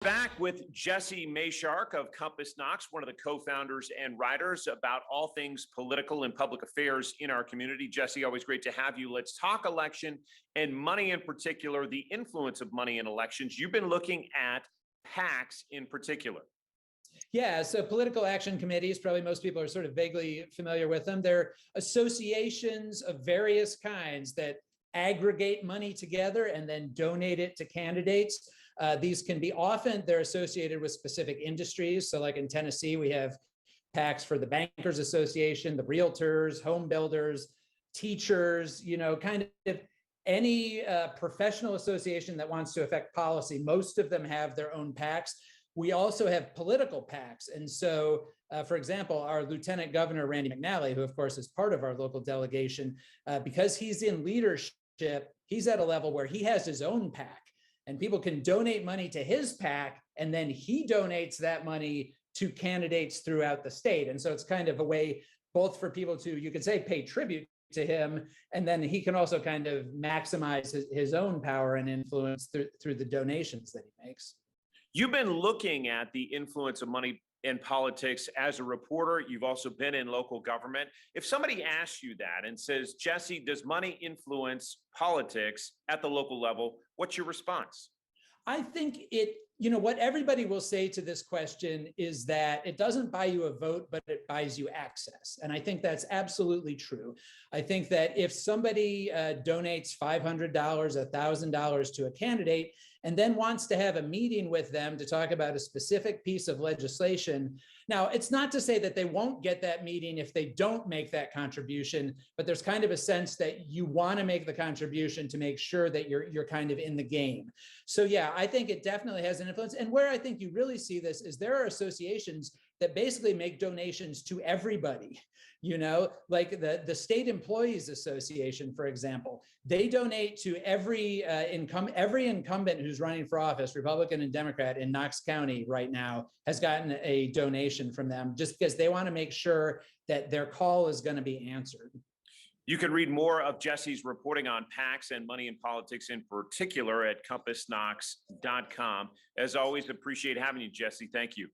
Back with Jesse Mayshark of Compass Knox, one of the co-founders and writers about all things political and public affairs in our community. Jesse, always great to have you. Let's talk election and money in particular, the influence of money in elections. You've been looking at PACs in particular. Yeah, so political action committees, probably most people are sort of vaguely familiar with them. They're associations of various kinds that aggregate money together and then donate it to candidates. These can be they're associated with specific industries. So like in Tennessee, we have PACs for the Bankers Association, the realtors, home builders, teachers, kind of any professional association that wants to affect policy. Most of them have their own PACs. We also have political PACs. And so, for example, our Lieutenant Governor, Randy McNally, who of course is part of our local delegation, because he's in leadership, he's at a level where he has his own PAC. And people can donate money to his PAC, and then he donates that money to candidates throughout the state. And so it's kind of a way both for people to, you could say, pay tribute to him, and then he can also kind of maximize his own power and influence through the donations that he makes. You've been looking at the influence of money in politics as a reporter. You've also been in local government. If somebody asks you that and says, Jesse, does money influence politics at the local level? What's your response? I think what everybody will say to this question is that it doesn't buy you a vote, but it buys you access. And I think that's absolutely true. I think that if somebody donates $500, $1,000 to a candidate, and then wants to have a meeting with them to talk about a specific piece of legislation. Now, it's not to say that they won't get that meeting if they don't make that contribution, but there's kind of a sense that you want to make the contribution to make sure that you're kind of in the game. So yeah, I think it definitely has an influence. And where I think you really see this is there are associations that basically make donations to everybody. Like the State Employees Association, for example, they donate to every incumbent who's running for office, Republican and Democrat in Knox County right now, has gotten a donation from them just because they want to make sure that their call is going to be answered. You can read more of Jesse's reporting on PACs and money in politics in particular at compassknox.com. As always, appreciate having you, Jesse. Thank you.